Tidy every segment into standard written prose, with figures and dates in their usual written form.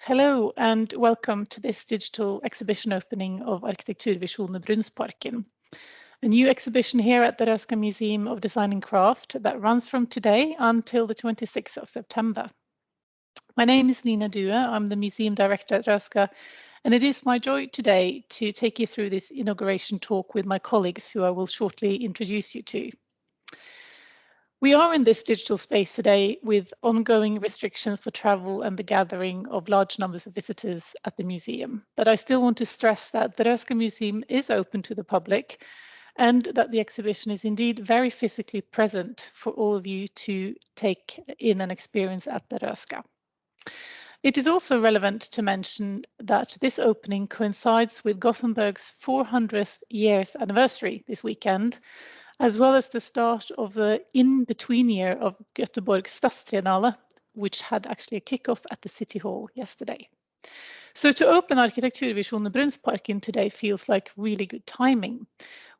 Hello and welcome to this digital exhibition opening of Arkitekturvisioner Brunnsparken, a new exhibition here at the Röhsska Museum of Design and Craft that runs from today until the 26th of September. My name is Nina Due, I'm the museum director at Röhsska, and it is my joy today to take you through this inauguration talk with my colleagues who I will shortly introduce you to. We are in this digital space today with ongoing restrictions for travel and the gathering of large numbers of visitors at the museum. But I still want to stress that the Röhsska Museum is open to the public and that the exhibition is indeed very physically present for all of you to take in and experience at the Röhsska. It is also relevant to mention that this opening coincides with Gothenburg's 400th years anniversary this weekend, as well as the start of the in-between year of Göteborg Stadstriennale, which had actually a kickoff at the City Hall yesterday. So to open Arkitekturvisioner Brunnsparken today feels like really good timing,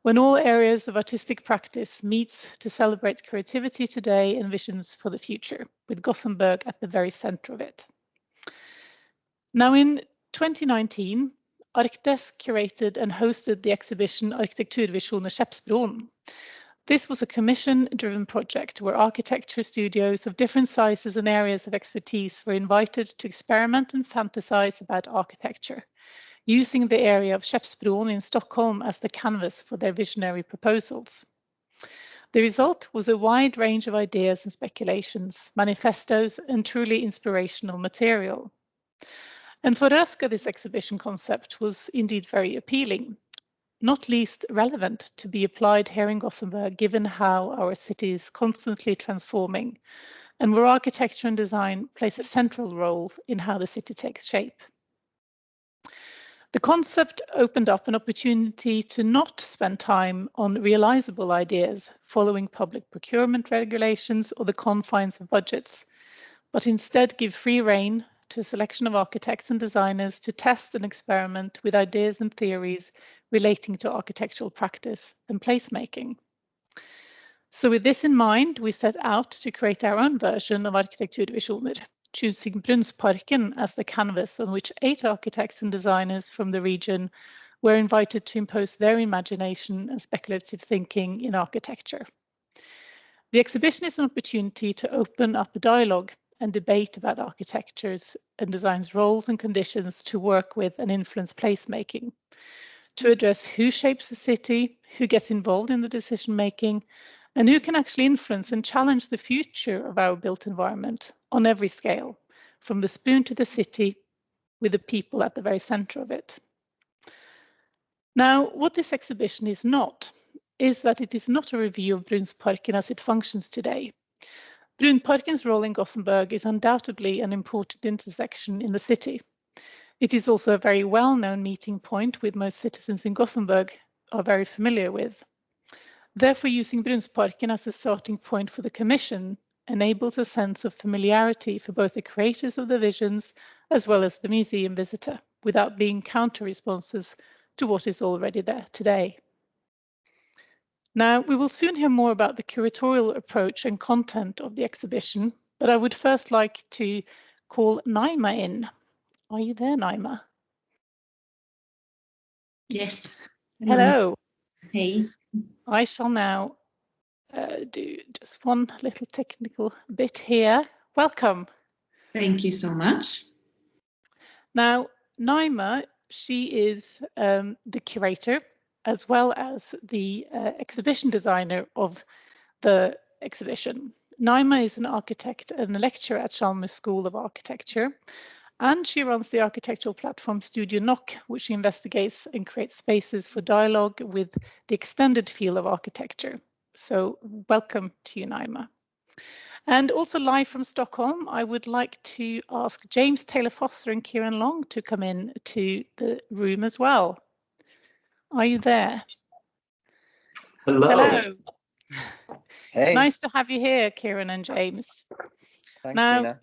when all areas of artistic practice meets to celebrate creativity today and visions for the future, with Gothenburg at the very center of it. Now in 2019, ArkDes curated and hosted the exhibition Arkitekturvisioner Skeppsbron. This was a commission-driven project where architecture studios of different sizes and areas of expertise were invited to experiment and fantasize about architecture, using the area of Skeppsbron in Stockholm as the canvas for their visionary proposals. The result was a wide range of ideas and speculations, manifestos, and truly inspirational material. And for Röhsska, this exhibition concept was indeed very appealing, not least relevant to be applied here in Gothenburg, given how our city is constantly transforming and where architecture and design plays a central role in how the city takes shape. The concept opened up an opportunity to not spend time on realizable ideas following public procurement regulations or the confines of budgets, but instead give free rein to a selection of architects and designers to test and experiment with ideas and theories relating to architectural practice and placemaking. So with this in mind, we set out to create our own version of Arkitekturvisioner, choosing Brunnsparken as the canvas on which 8 architects and designers from the region were invited to impose their imagination and speculative thinking in architecture. The exhibition is an opportunity to open up a dialogue and debate about architecture's and design's roles and conditions to work with and influence placemaking, to address who shapes the city, who gets involved in the decision making, and who can actually influence and challenge the future of our built environment on every scale, from the spoon to the city, with the people at the very center of it. Now, what this exhibition is not, is that it is not a review of Brunnsparken as it functions today. Brunnsparken's role in Gothenburg is undoubtedly an important intersection in the city. It is also a very well-known meeting point with most citizens in Gothenburg are very familiar with. Therefore, using Brunnsparken as a starting point for the commission enables a sense of familiarity for both the creators of the visions as well as the museum visitor, without being counter-responses to what is already there today. Now, we will soon hear more about the curatorial approach and content of the exhibition, but I would first like to call Naima in. Are you there, Naima? Yes. Hello. Hey. I shall now do just one little technical bit here. Welcome. Thank you so much. Now, Naima, she is the curator as well as the exhibition designer of the exhibition. Naima is an architect and a lecturer at Chalmers School of Architecture, and she runs the architectural platform Studio Knock, which investigates and creates spaces for dialogue with the extended field of architecture. So welcome to you, Naima. And also live from Stockholm, I would like to ask James Taylor-Foster and Kieran Long to come in to the room as well. Are you there? Hello. Hello. Hey. Nice to have you here, Kieran and James. Thanks, now, Nina.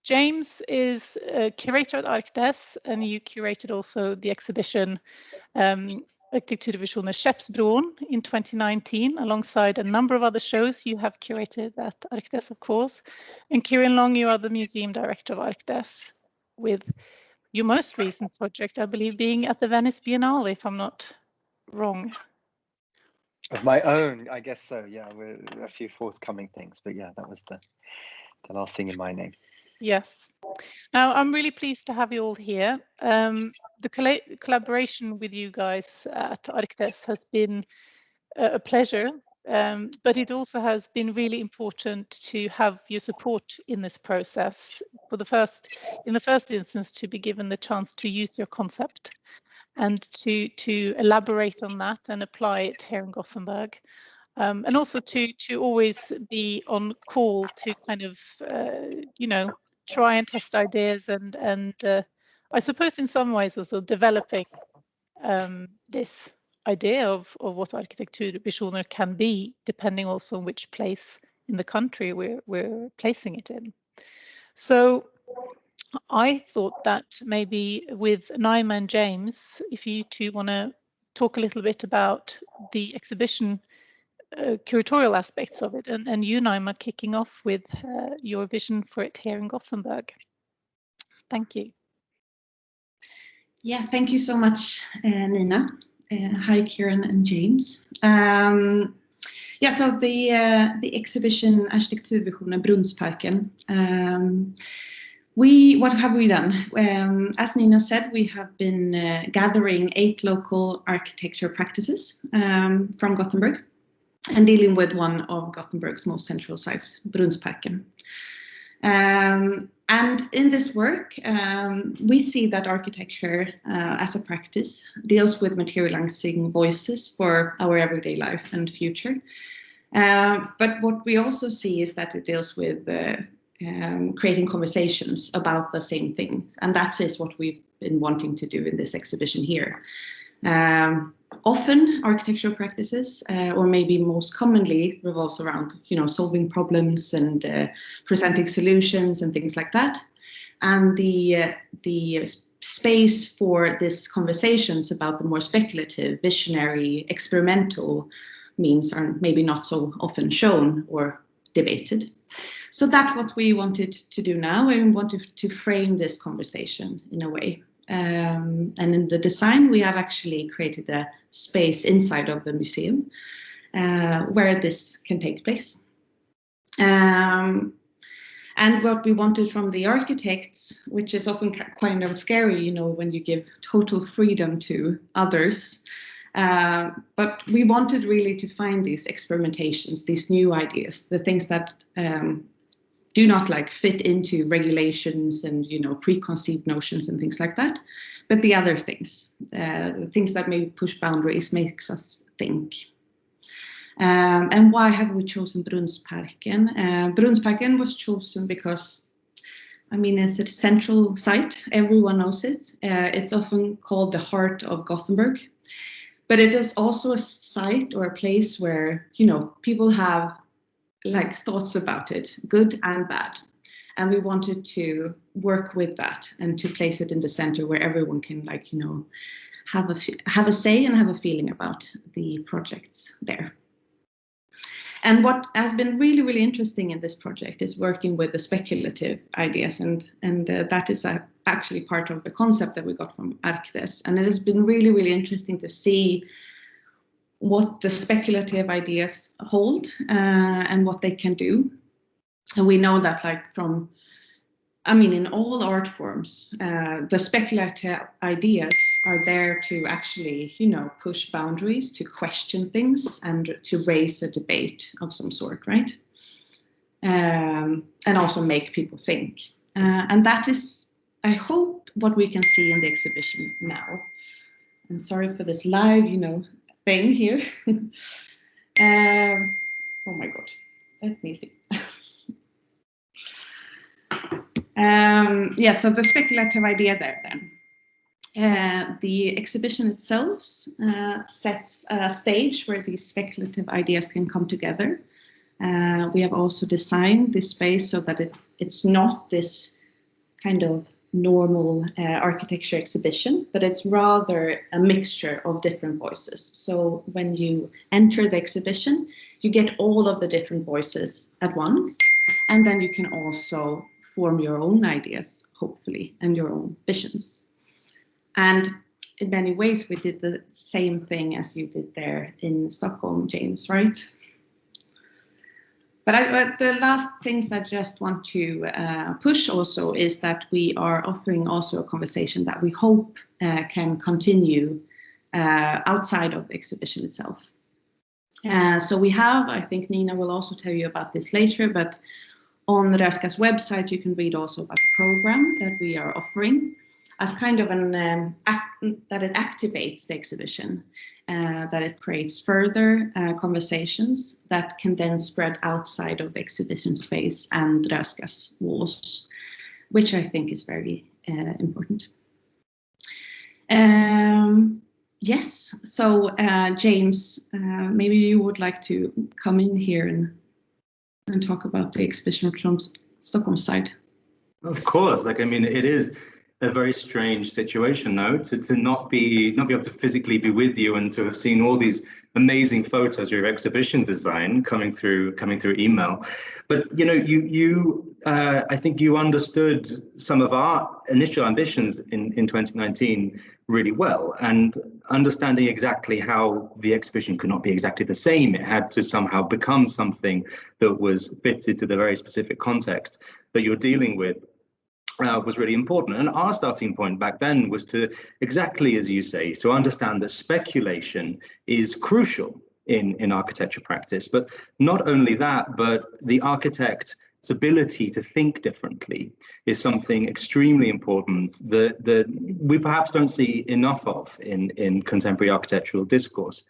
James is a curator at ArkDes, and you curated also the exhibition Arkitekturvisioner Skeppsbron in 2019, alongside a number of other shows you have curated at ArkDes, of course. And Kieran Long, you are the museum director of ArkDes, with your most recent project, I believe, being at the Venice Biennale, if I'm not wrong. Of my own, I guess so. Yeah, we're a few forthcoming things, but yeah, that was the last thing in my name. Yes. Now, I'm really pleased to have you all here. The collaboration with you guys at ArkDes has been a pleasure, but it also has been really important to have your support in this process. In the first instance, to be given the chance to use your concept and to elaborate on that and apply it here in Gothenburg. And also to always be on call to kind of, try and test ideas and I suppose in some ways also developing this idea of what Arkitekturvisioner can be, depending also on which place in the country we're placing it in. So I thought that maybe with Naima and James, if you two want to talk a little bit about the exhibition curatorial aspects of it, and you, Naima, kicking off with your vision for it here in Gothenburg. Thank you. Yeah, thank you so much, Nina. Hi, Kieran and James. Yeah, so the exhibition Arkitekturvisioner Brunnsparken. What have we done? As Nina said, we have been gathering 8 local architecture practices from Gothenburg and dealing with one of Gothenburg's most central sites, Brunnsparken. And in this work, we see that architecture as a practice deals with materializing voices for our everyday life and future. But what we also see is that it deals with creating conversations about the same things. And that is what we've been wanting to do in this exhibition here. Often architectural practices, or maybe most commonly, revolves around, solving problems and presenting solutions and things like that. And the space for these conversations about the more speculative, visionary, experimental means are maybe not so often shown or debated. So that's what we wanted to do now, and we wanted to frame this conversation in a way. And in the design, we have actually created a space inside of the museum where this can take place. And what we wanted from the architects, which is often kind of scary, when you give total freedom to others. But we wanted really to find these experimentations, these new ideas, the things that do not fit into regulations and preconceived notions and things like that, but the other things, the things that maybe push boundaries, makes us think. And why have we chosen Brunnsparken? Brunnsparken was chosen because, it's a central site. Everyone knows it. It's often called the heart of Gothenburg, but it is also a site or a place where people have thoughts about it, good and bad. And we wanted to work with that and to place it in the center where everyone can have a say and have a feeling about the projects there. And what has been really, really interesting in this project is working with the speculative ideas, and that is actually part of the concept that we got from ArkDes. And it has been really, really interesting to see what the speculative ideas hold and what they can do. And we know that in all art forms, the speculative ideas are there to actually, push boundaries, to question things and to raise a debate of some sort, right? And also make people think. And that is, I hope, what we can see in the exhibition now. And sorry for this live, thing here. Oh my God, let me see. So the speculative idea there then. The exhibition itself sets a stage where these speculative ideas can come together. We have also designed this space so that it's not this kind of normal architecture exhibition, but it's rather a mixture of different voices. So when you enter the exhibition, you get all of the different voices at once. And then you can also form your own ideas, hopefully, and your own visions. And in many ways, we did the same thing as you did there in Stockholm, James, right? But the last things I just want to push also is that we are offering also a conversation that we hope can continue outside of the exhibition itself. So we have, I think Nina will also tell you about this later, but on Röhsska's website you can read also about the program that we are offering as kind of an that it activates the exhibition, that it creates further conversations that can then spread outside of the exhibition space and Röhsska's walls, which I think is very important. Yes, so James, maybe you would like to come in here and talk about the exhibition from Stockholm side. Of course, like I mean, it is a very strange situation now to not be able to physically be with you and to have seen all these amazing photos of your exhibition design coming through email. But you know, I think you understood some of our initial ambitions in 2019 really well, and understanding exactly how the exhibition could not be exactly the same. It had to somehow become something that was fitted to the very specific context that you're dealing with. Was really important. And our starting point back then was to, exactly as you say, to understand that speculation is crucial in architecture practice. But not only that, but the architect's ability to think differently is something extremely important that we perhaps don't see enough of in contemporary architectural discourse.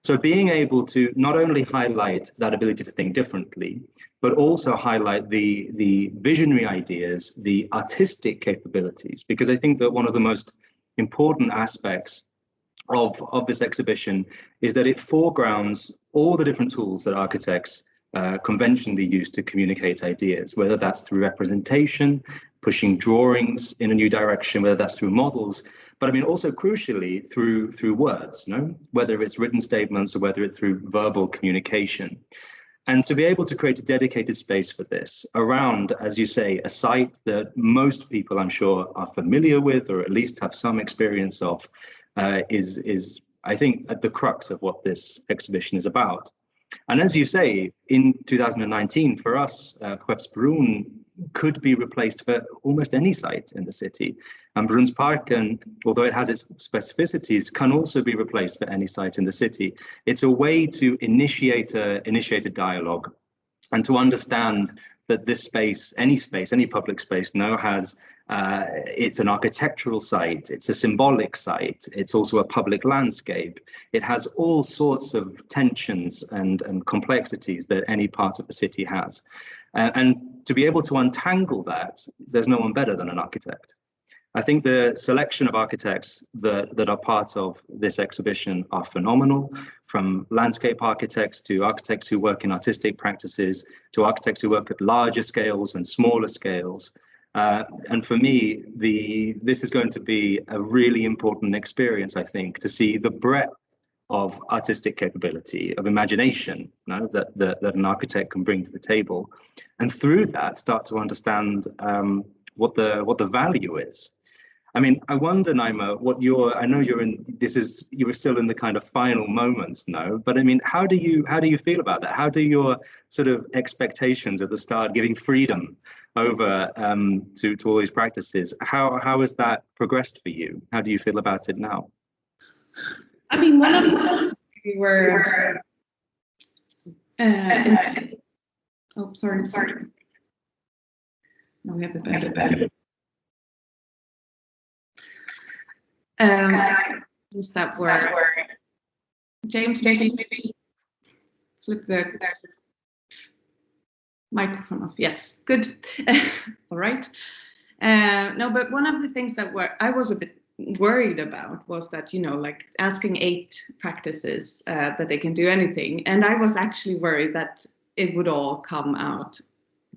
So being able to not only highlight that ability to think differently, but also highlight the visionary ideas, the artistic capabilities, because I think that one of the most important aspects of this exhibition is that it foregrounds all the different tools that architects conventionally use to communicate ideas, whether that's through representation, pushing drawings in a new direction, whether that's through models, but I mean also crucially through words, whether it's written statements or whether it's through verbal communication. And to be able to create a dedicated space for this around, as you say, a site that most people I'm sure are familiar with or at least have some experience of is I think at the crux of what this exhibition is about. And as you say, in 2019, for us, Brunnsparken could be replaced for almost any site in the city. And Brunnsparken, although it has its specificities, can also be replaced for any site in the city. It's a way to initiate a dialogue and to understand that this space, any public space now has, it's an architectural site, it's a symbolic site, it's also a public landscape. It has all sorts of tensions and complexities that any part of the city has. And to be able to untangle that, there's no one better than an architect. I think the selection of architects that are part of this exhibition are phenomenal, from landscape architects to architects who work in artistic practices, to architects who work at larger scales and smaller scales. And for me, this is going to be a really important experience, I think, to see the breadth of artistic capability, of imagination, that an architect can bring to the table, and through that start to understand what the value is. I mean, I wonder, Naima, I know you were still in the kind of final moments now, but I mean, how do you feel about that? How do your sort of expectations at the start, giving freedom over to all these practices, how has that progressed for you? How do you feel about it now? I mean, one of them we were oh, sorry. No, we have a better. Is that word? James, maybe flip the microphone off. Yes, good. All right. No, but one of the things that I was a bit worried about was that, like asking 8 practices that they can do anything. And I was actually worried that it would all come out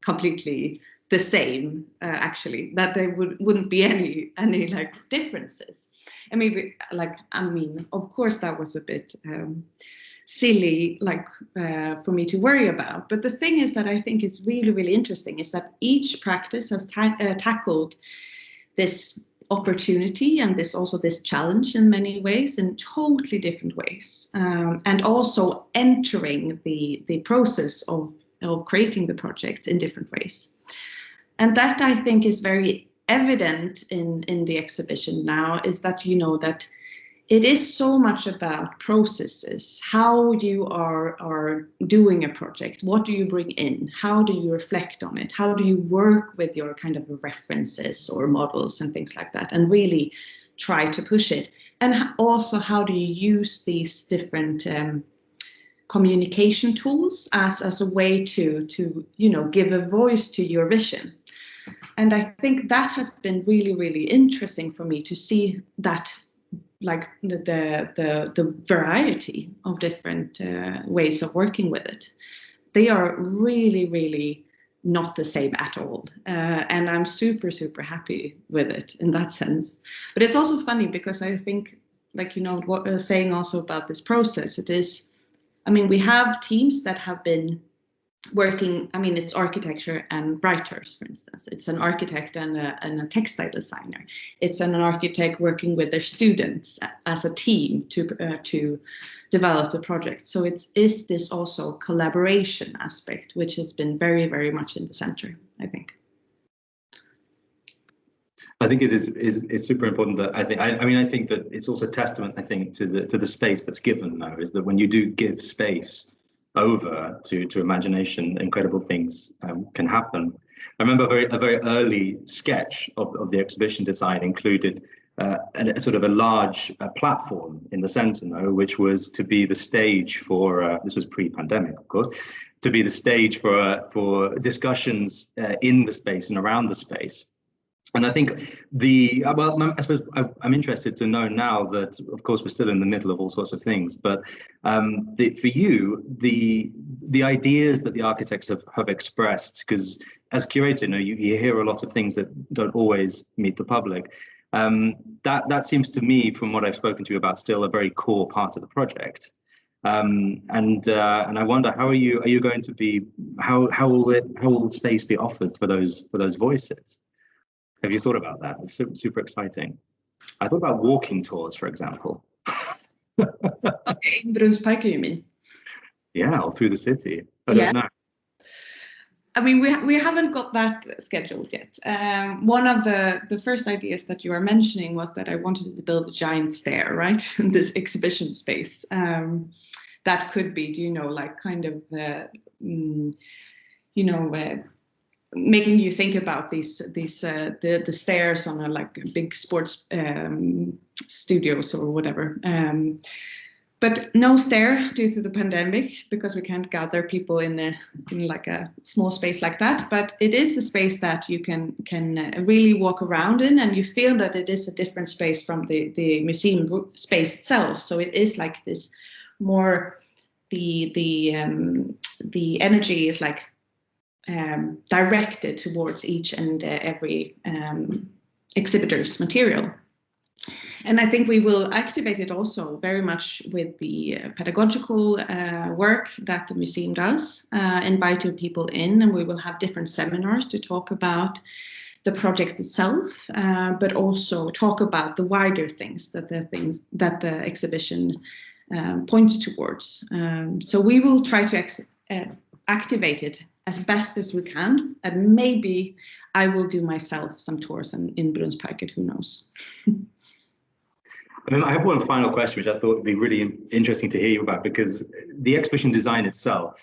completely the same, actually, that there wouldn't be any like differences. And maybe like, I mean, of course that was a bit silly, like for me to worry about. But the thing is that I think is really, really interesting is that each practice has tackled this opportunity and this challenge in many ways, in totally different ways, and also entering the process of creating the projects in different ways. And that I think is very evident in the exhibition now, is that, you know, that it is so much about processes, how you are doing a project, what do you bring in, how do you reflect on it, how do you work with your kind of references or models and things like that, and really try to push it. And also, how do you use these different communication tools as a way to you know, give a voice to your vision. And I think that has been really, really interesting for me to see that, like the variety of different ways of working with it. They are really, really not the same at all. And I'm super, super happy with it in that sense. But it's also funny because I think, like, you know, what saying also about this process, it is, I mean, we have teams that have been working, I mean, it's architecture and writers, for instance. It's an architect and a textile designer. It's an architect working with their students as a team to develop the project. So is this also collaboration aspect, which has been very, very much in the center, I think. I think it is super important that I think that it's also testament, I think, to the space that's given now, is that when you do give space over to imagination, incredible things can happen. I remember a very early sketch of the exhibition design included a sort of a large platform in the center, which was to be the stage for, this was pre-pandemic, of course, to be the stage for discussions in the space and around the space. And I think I suppose I'm interested to know now that, of course, we're still in the middle of all sorts of things, but for you, the ideas that the architects have expressed, because as curator, you hear a lot of things that don't always meet the public. That seems to me, from what I've spoken to you about, still a very core part of the project. And I wonder, how are you going to be? How will space be offered for those voices? Have you thought about that? It's super exciting. I thought about walking tours, for example. Okay, in Brunnsparken, you mean? Yeah, all through the city. I don't know. I mean, we haven't got that scheduled yet. One of the first ideas that you were mentioning was that I wanted to build a giant stair, right? In this exhibition space. That could be, like kind of, making you think about the stairs on a big sports studios or whatever. But no stair due to the pandemic, because we can't gather people in like a small space like that. But it is a space that you can really walk around in, and you feel that it is a different space from the museum space itself. So it is like this more, the energy is like directed towards each and every exhibitor's material. And I think we will activate it also very much with the pedagogical work that the museum does, inviting people in, and we will have different seminars to talk about the project itself, but also talk about the wider things that the exhibition points towards. So we will try to activate it as best as we can, and maybe I will do myself some tours in Brunnsparken, who knows. I have one final question, which I thought would be really interesting to hear you about, because the exhibition design itself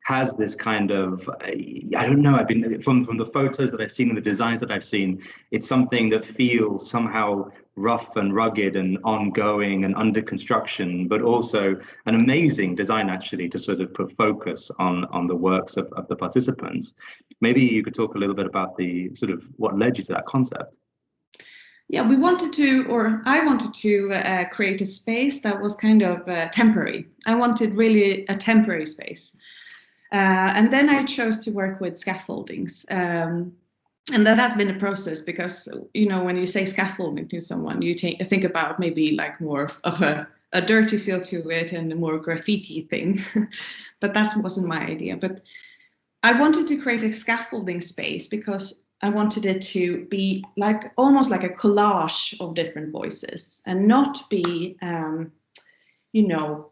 has this kind of, I don't know, I've been from the photos that I've seen and the designs that I've seen, it's something that feels somehow rough and rugged and ongoing and under construction, but also an amazing design actually to sort of put focus on the works of the participants. Maybe you could talk a little bit about the sort of what led you to that concept. Yeah, I wanted to create a space that was kind of temporary. I wanted really a temporary space. And then I chose to work with scaffoldings. And that has been a process because, when you say scaffolding to someone, you think about maybe like more of a dirty feel to it and a more graffiti thing. But that wasn't my idea. But I wanted to create a scaffolding space because I wanted it to be like almost like a collage of different voices and not be,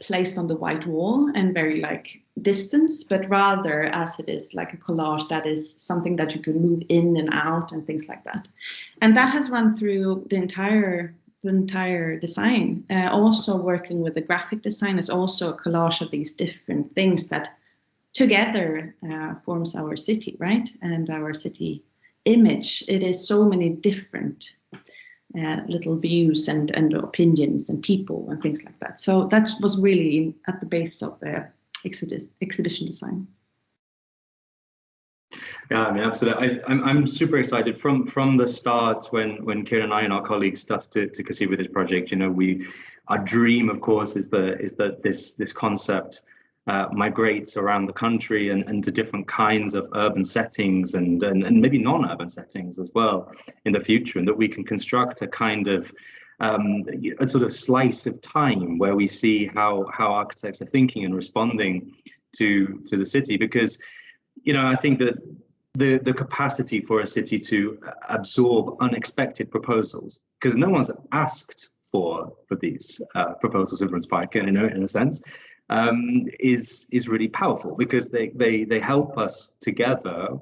placed on the white wall and very like distance, but rather as it is like a collage that is something that you can move in and out and things like that. And that has run through the entire design. Also working with the graphic design is also a collage of these different things that together forms our city, right? And our city image. It is so many different little views and opinions and people and things like that. So that was really at the base of the exhibition design. Yeah, I mean, absolutely. I'm super excited from the start when Kieran and I and our colleagues started to conceive with this project. Our dream, of course, is that this concept migrates around the country and to different kinds of urban settings and maybe non-urban settings as well in the future, and that we can construct a kind of a sort of slice of time where we see how architects are thinking and responding to the city. Because I think that the capacity for a city to absorb unexpected proposals, because no one's asked for these proposals in Brunnsparken, in a sense, is really powerful, because they help us together.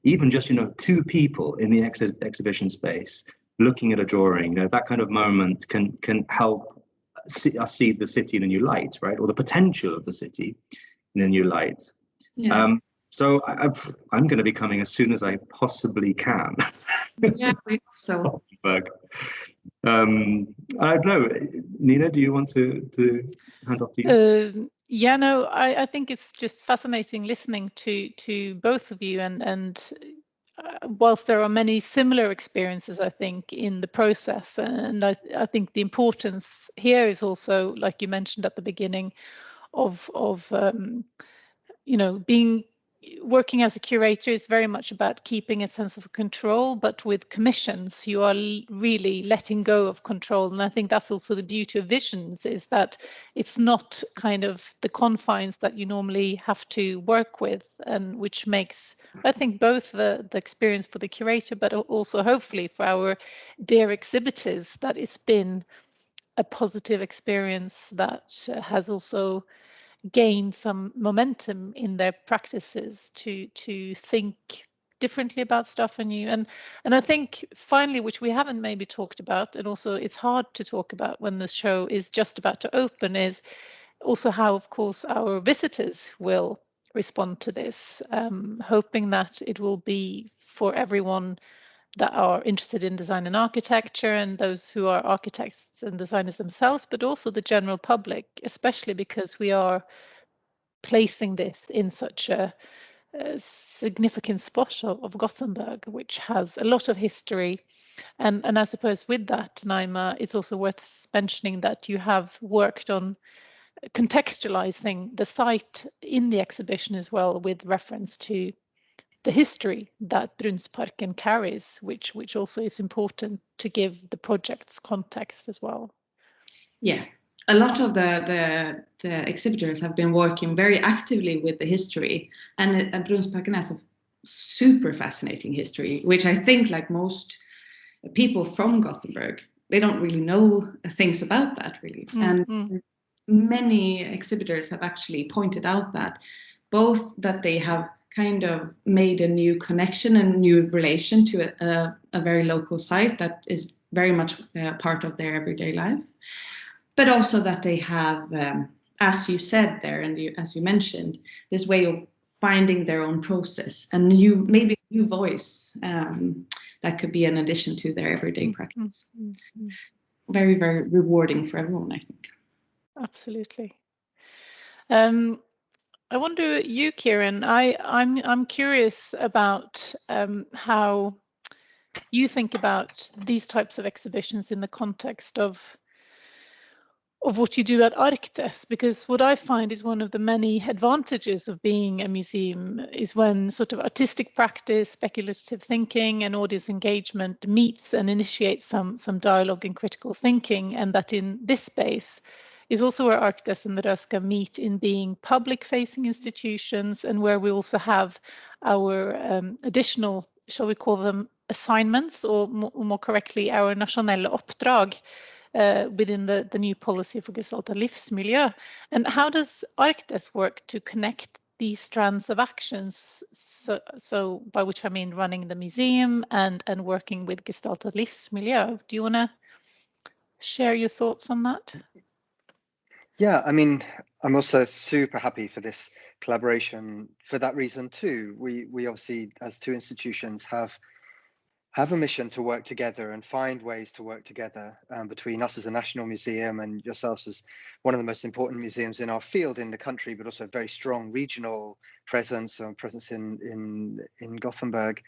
Even just two people in the exhibition space looking at a drawing, that kind of moment can help us see the city in a new light, right? Or the potential of the city in a new light. Yeah. So I'm going to be coming as soon as I possibly can. Yeah, we hope so. I don't know, Nina, do you want to hand off to you? Yeah, no, I think it's just fascinating listening to both of you, and whilst there are many similar experiences, I think, in the process, and I think the importance here is also, like you mentioned at the beginning, of working as a curator is very much about keeping a sense of control, but with commissions, you are really letting go of control. And I think that's also the beauty of visions, is that it's not kind of the confines that you normally have to work with, and which makes, I think, both the experience for the curator, but also hopefully for our dear exhibitors, that it's been a positive experience that has also gain some momentum in their practices to think differently about stuff anew. And I think finally, which we haven't maybe talked about, and also it's hard to talk about when the show is just about to open, is also how, of course, our visitors will respond to this, hoping that it will be for everyone that are interested in design and architecture, and those who are architects and designers themselves, but also the general public, especially because we are placing this in such a significant spot of Gothenburg, which has a lot of history. And I suppose with that, Naima, it's also worth mentioning that you have worked on contextualizing the site in the exhibition as well, with reference to the history that Brunnsparken carries, which also is important to give the project's context as well. Yeah, a lot of the exhibitors have been working very actively with the history, and Brunnsparken has a super fascinating history, which I think, like most people from Gothenburg, they don't really know things about that really. And many exhibitors have actually pointed out that both that they have kind of made a new connection and new relation to a very local site that is very much part of their everyday life, but also that they have, as you said there, and as you mentioned, this way of finding their own process and maybe a new voice that could be an addition to their everyday practice. Very, very rewarding for everyone, I think. Absolutely. I wonder, you, Kieran, I'm curious about how you think about these types of exhibitions in the context of of what you do at ArkDes, because what I find is one of the many advantages of being a museum is when sort of artistic practice, speculative thinking and audience engagement meets and initiates some dialogue and critical thinking, and that in this space is also where ArkDes and the Röhsska meet in being public-facing institutions, and where we also have our additional, shall we call them assignments, or more correctly, our nationella uppdrag, within the new policy for gestaltad livsmiljö. And how does ArkDes work to connect these strands of actions? So by which I mean running the museum and working with gestaltad livsmiljö. Do you want to share your thoughts on that? Yeah, I mean, I'm also super happy for this collaboration for that reason too. We obviously, as two institutions, have a mission to work together and find ways to work together between us as a national museum and yourselves as one of the most important museums in our field in the country, but also a very strong regional presence in Gothenburg.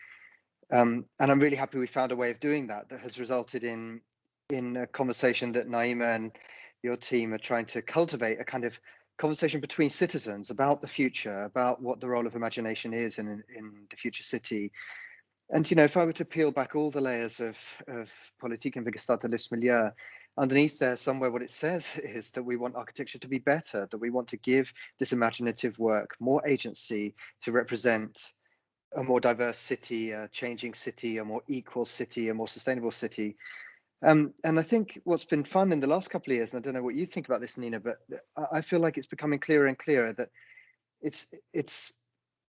And I'm really happy we found a way of doing that has resulted in a conversation that Naima and your team are trying to cultivate, a kind of conversation between citizens about the future, about what the role of imagination is in the future city. And, you know, if I were to peel back all the layers of Politiken för gestaltad livsmiljö, underneath there somewhere what it says is that we want architecture to be better, that we want to give this imaginative work more agency to represent a more diverse city, a changing city, a more equal city, a more sustainable city. And I think what's been fun in the last couple of years, and I don't know what you think about this, Nina, but I feel like it's becoming clearer and clearer that it's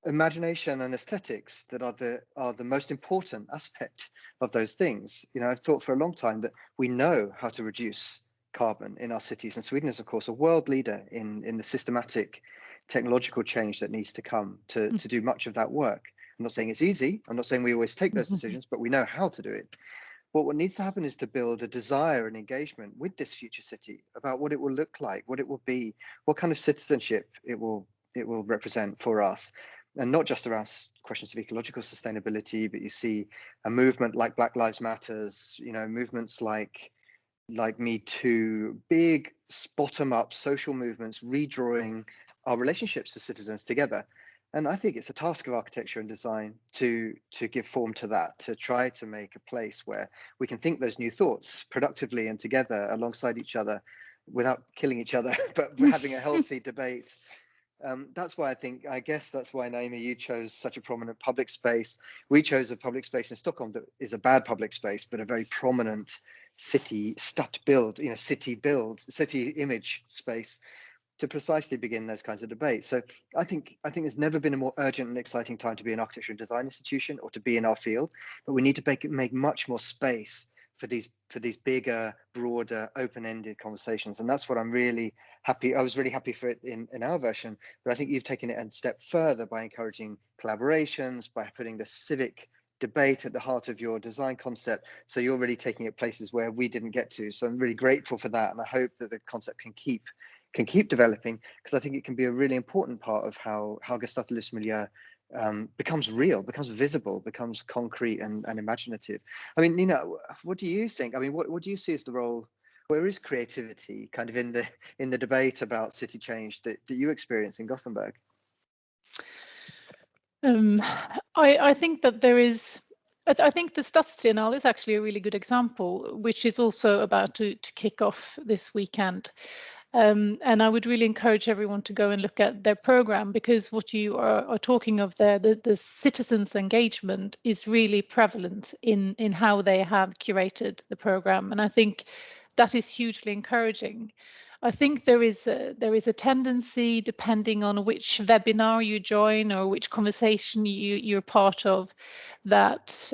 imagination and aesthetics that are the most important aspect of those things. You know, I've thought for a long time that we know how to reduce carbon in our cities, and Sweden is of course a world leader in the systematic technological change that needs to come to do much of that work. I'm not saying it's easy, I'm not saying we always take those decisions, but we know how to do it. What needs to happen is to build a desire and engagement with this future city about what it will look like, what it will be, what kind of citizenship it will represent for us. And not just around questions of ecological sustainability, but you see a movement like Black Lives Matters, you know, movements like Me Too, big bottom-up social movements redrawing our relationships as citizens together. And I think it's a task of architecture and design to give form to that, to try to make a place where we can think those new thoughts productively and together alongside each other without killing each other, but having a healthy debate. That's why I guess that's why, Naima, you chose such a prominent public space. We chose a public space in Stockholm that is a bad public space, but a very prominent city image space to precisely begin those kinds of debates. So I think there's never been a more urgent and exciting time to be an architecture and design institution or to be in our field, but we need to make much more space for these bigger, broader, open-ended conversations. And that's what I'm really happy. I was really happy for it in our version, but I think you've taken it a step further by encouraging collaborations, by putting the civic debate at the heart of your design concept. So you're really taking it places where we didn't get to. So I'm really grateful for that. And I hope that the concept can keep developing, because I think it can be a really important part of how gestaltad livsmiljö becomes real, becomes visible, becomes concrete and imaginative. I mean, Nina, what do you think? I mean, what do you see as the role? Where is creativity kind of in the debate about city change that you experience in Gothenburg? I think that there is. I think the Stadstriennale is actually a really good example, which is also about to kick off this weekend. And I would really encourage everyone to go and look at their program, because what you are talking of there, the citizens' engagement is really prevalent in how they have curated the program. And I think that is hugely encouraging. I think there is a tendency, depending on which webinar you join or which conversation you're part of, that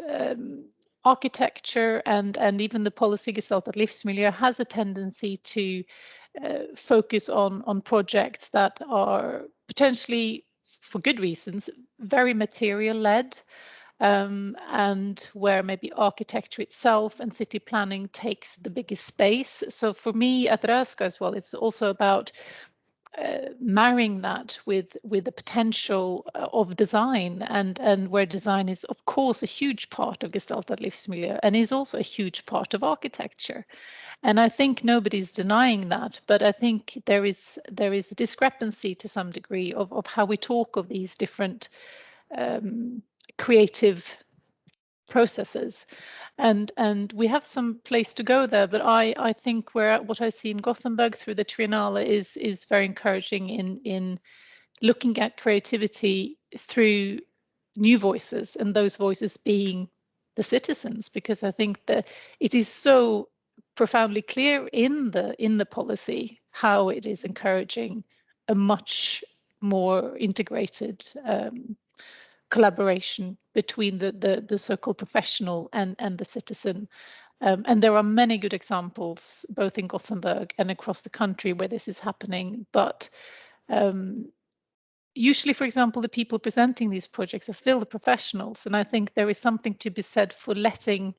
architecture and even the policy gestaltad livsmiljö has a tendency to focus on projects that are potentially, for good reasons, very material led, and where maybe architecture itself and city planning takes the biggest space. So for me at Röhsska as well, it's also about marrying that with the potential of design, and where design is of course a huge part of gestaltad livsmiljö and is also a huge part of architecture. And I think nobody's denying that, but I think there is a discrepancy to some degree of how we talk of these different creative processes, and we have some place to go there. But I think what I see in Gothenburg through the Triennale is very encouraging in looking at creativity through new voices, and those voices being the citizens, because I think that it is so profoundly clear in the policy how it is encouraging a much more integrated collaboration between the so-called professional and the citizen. And there are many good examples, both in Gothenburg and across the country, where this is happening. But usually, for example, the people presenting these projects are still the professionals. And I think there is something to be said for letting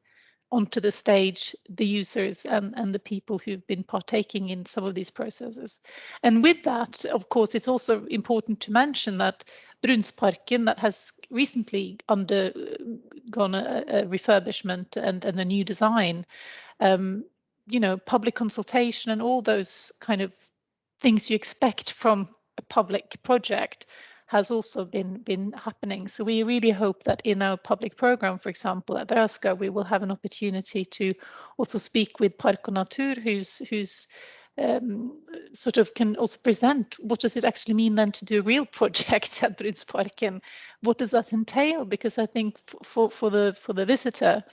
onto the stage the users and the people who've been partaking in some of these processes. And with that, of course, it's also important to mention that Brunnsparken, that has recently undergone a refurbishment and a new design, you know, public consultation and all those kind of things you expect from a public project has also been happening. So we really hope that in our public program, for example, at Röhsska, we will have an opportunity to also speak with Park och Natur, who's sort of can also present what does it actually mean then to do a real project at Brunnsparken. What does that entail? Because I think for the visitor,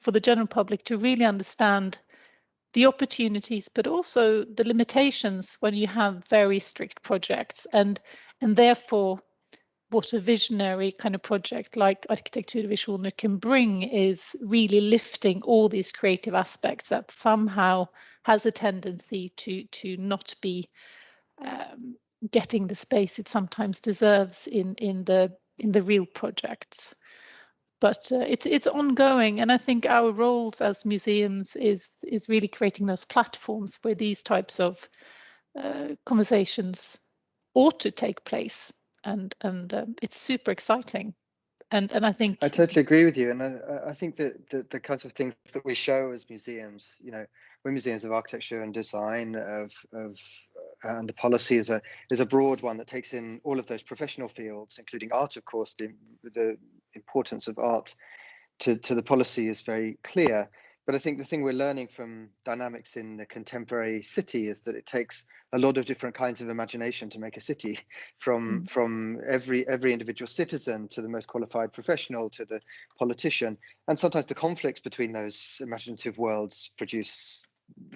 for the general public to really understand the opportunities, but also the limitations when you have very strict projects, and therefore what a visionary kind of project like Arkitekturvisioner can bring is really lifting all these creative aspects that somehow has a tendency to not be getting the space it sometimes deserves in the real projects. But it's ongoing, and I think our roles as museums is really creating those platforms where these types of conversations ought to take place, and it's super exciting. And I think I totally agree with you, and I think that the kinds of things that we show as museums, you know, we're museums of architecture and design, and the policy is a broad one that takes in all of those professional fields, including art, of course. The importance of art to the policy is very clear. But I think the thing we're learning from dynamics in the contemporary city is that it takes a lot of different kinds of imagination to make a city, from every individual citizen to the most qualified professional to the politician. And sometimes the conflicts between those imaginative worlds produce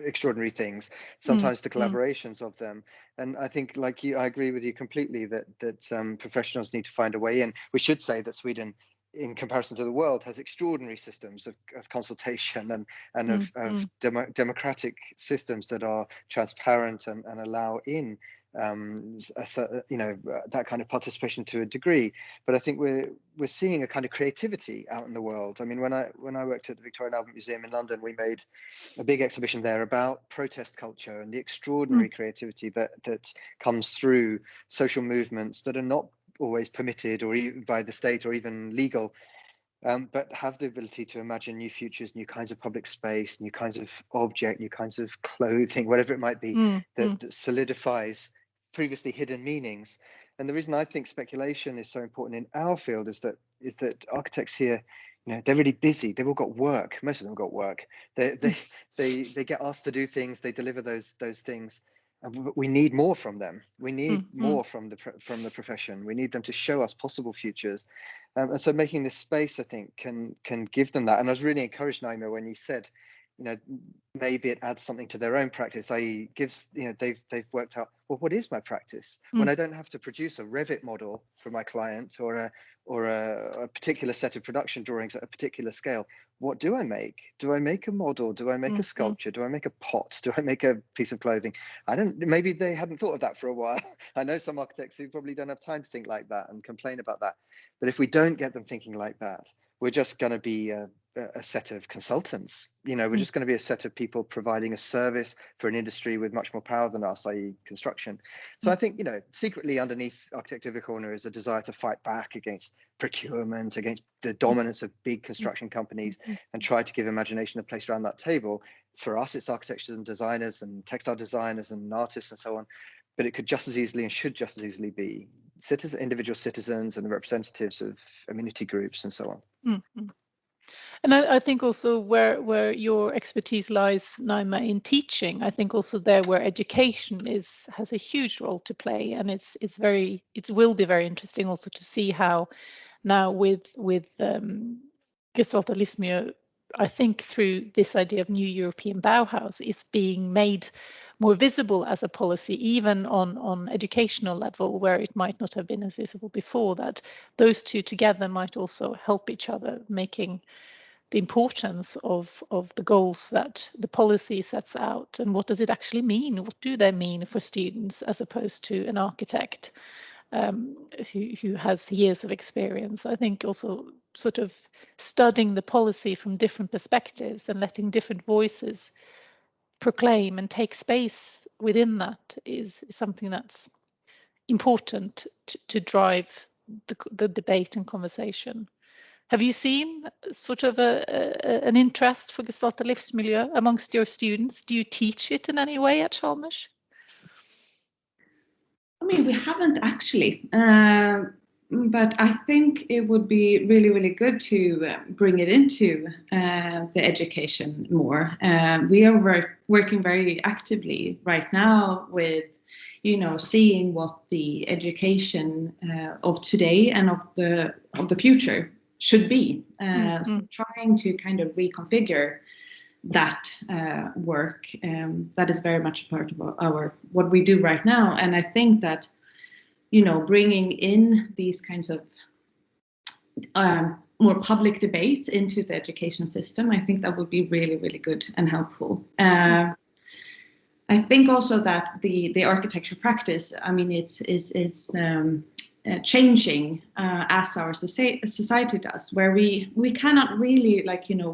extraordinary things, sometimes the collaborations of them. And I think, like you, I agree with you completely that professionals need to find a way in. We should say that Sweden, in comparison to the world, has extraordinary systems of consultation and of democratic systems that are transparent and allow in you know, that kind of participation to a degree. But I think we're seeing a kind of creativity out in the world. I mean, when I worked at the Victoria and Albert Museum in London, we made a big exhibition there about protest culture and the extraordinary creativity that comes through social movements that are not always permitted or even by the state or even legal, but have the ability to imagine new futures, new kinds of public space, new kinds of object, new kinds of clothing, whatever it might be, that solidifies previously hidden meanings. And the reason I think speculation is so important in our field is that architects here, you know, they're really busy. They've all got work. Most of them got work. They get asked to do things. They deliver those things. And we need more from them. We need more from the profession. We need them to show us possible futures, and so making this space, I think, can give them that. And I was really encouraged, Naima, when you said, you know, maybe it adds something to their own practice. I.e., gives, you know, they've worked out, well, what is my practice when I don't have to produce a Revit model for my client or a particular set of production drawings at a particular scale. What do I make? Do I make a model? Do I make a sculpture? Do I make a pot? Do I make a piece of clothing? I don't, maybe they hadn't thought of that for a while. I know some architects who probably don't have time to think like that and complain about that. But if we don't get them thinking like that, we're just going to be a a set of consultants. We're just going to be a set of people providing a service for an industry with much more power than us, i.e. construction. So I think, secretly underneath Arkitekturvisioner is a desire to fight back against procurement, against the dominance of big construction companies, and try to give imagination a place around that table. For us, it's architects and designers and textile designers and artists and so on. But it could just as easily and should just as easily be individual citizens and the representatives of community groups and so on. And I think also where your expertise lies, Naima, in teaching, I think also there where education has a huge role to play, and it will be very interesting also to see how now with gestaltad livsmiljö, I think through this idea of new European Bauhaus is being made more visible as a policy, even on educational level, where it might not have been as visible before, that those two together might also help each other, making the importance of the goals that the policy sets out, and what does it actually mean? What do they mean for students, as opposed to an architect who has years of experience? I think also sort of studying the policy from different perspectives and letting different voices proclaim and take space within that is something that's important to drive the debate and conversation. Have you seen sort of an interest for gestaltad livsmiljö amongst your students? Do you teach it in any way at Chalmers? I mean, we haven't actually, but I think it would be really, really good to bring it into the education more. We are working very actively right now with, seeing what the education of today and of the future should be. So trying to kind of reconfigure that work, that is very much part of what we do right now. And I think that, bringing in these kinds of more public debates into the education system, I think that would be really, really good and helpful. I think also that the architecture practice, I mean, is changing as our society does, where we cannot really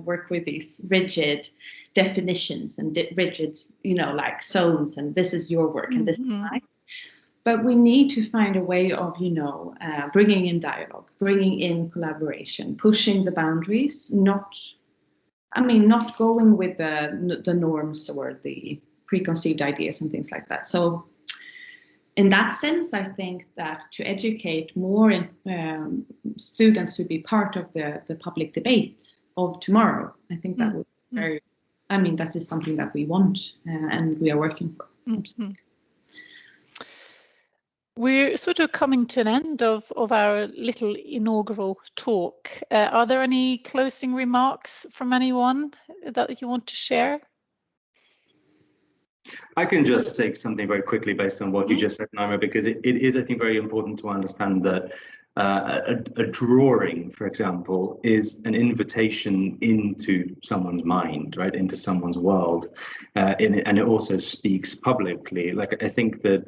work with these rigid definitions and rigid like zones, and this is your work and this is mine. But we need to find a way of bringing in dialogue, bringing in collaboration, pushing the boundaries, not going with the norms or the preconceived ideas and things like that. So in that sense, I think that to educate more students to be part of the public debate of tomorrow, I think that would be very, that is something that we want and we are working for. We're sort of coming to an end of our little inaugural talk. Are there any closing remarks from anyone that you want to share? I can just say something very quickly based on what you just said, Naima, because it is, I think, very important to understand that a drawing, for example, is an invitation into someone's mind, right, into someone's world, and it also speaks publicly. Like, I think that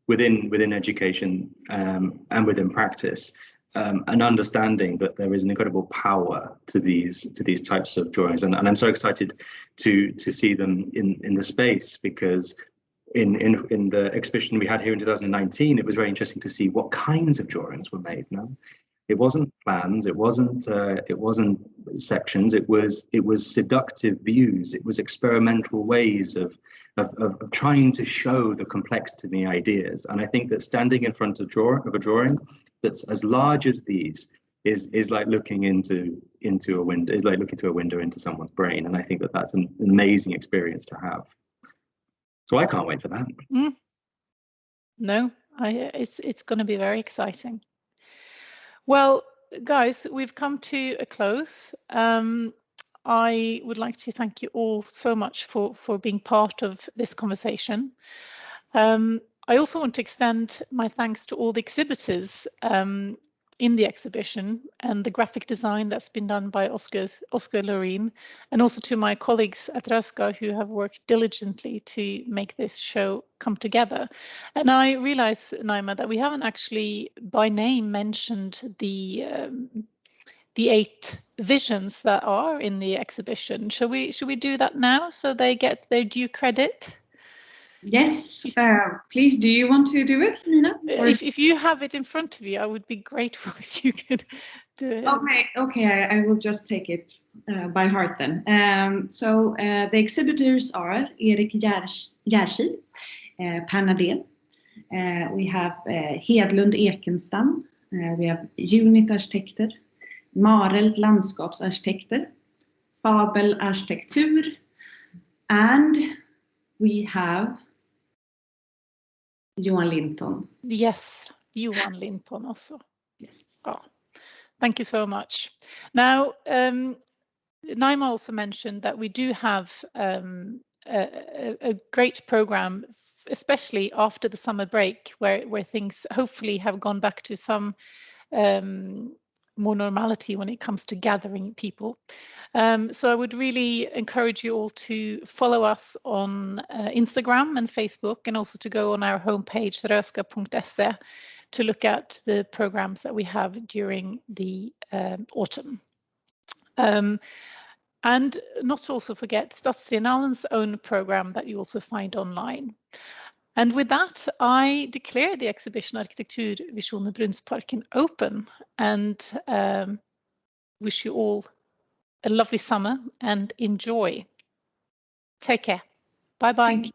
within education and within practice, an understanding that there is an incredible power to these types of drawings, and I'm so excited to see them in the space, because in the exhibition we had here in 2019, it was very interesting to see what kinds of drawings were made. No, it wasn't plans, it wasn't sections, it was seductive views, it was experimental ways of trying to show the complexity of the ideas. And I think that standing in front of a drawing that's as large as these is like looking into a window, is like looking through a window into someone's brain. And I think that that's an amazing experience to have. So I can't wait for that. No, it's going to be very exciting. Well, guys, we've come to a close. I would like to thank you all so much for being part of this conversation. I also want to extend my thanks to all the exhibitors in the exhibition and the graphic design that's been done by Oscar Loreen, and also to my colleagues at Röhsska who have worked diligently to make this show come together. And I realize, Naima, that we haven't actually by name mentioned the the 8 visions that are in the exhibition. Should we do that now so they get their due credit? Yes, please. Do you want to do it, Nina? If you have it in front of you, I would be grateful if you could do it. Okay. I will just take it by heart then. So the exhibitors are Erik Järskil, Per Nadén. We have Hedlund Ekenstam. We have Unit Arkitekter, Mareld Landskapsarkitekter, Fabel Arkitektur, and we have Johan Linton. Yes, Johan Linton also. Yes. Oh, thank you so much. Now, Naima also mentioned that we do have a great program, especially after the summer break, where things hopefully have gone back to some more normality when it comes to gathering people. So I would really encourage you all to follow us on Instagram and Facebook, and also to go on our homepage, röhsska.se, to look at the programs that we have during the autumn. And not to also forget Stadstriennalens own program that you also find online. And with that, I declare the exhibition Arkitekturvisioner Brunnsparken open, and wish you all a lovely summer and enjoy. Take care. Bye bye.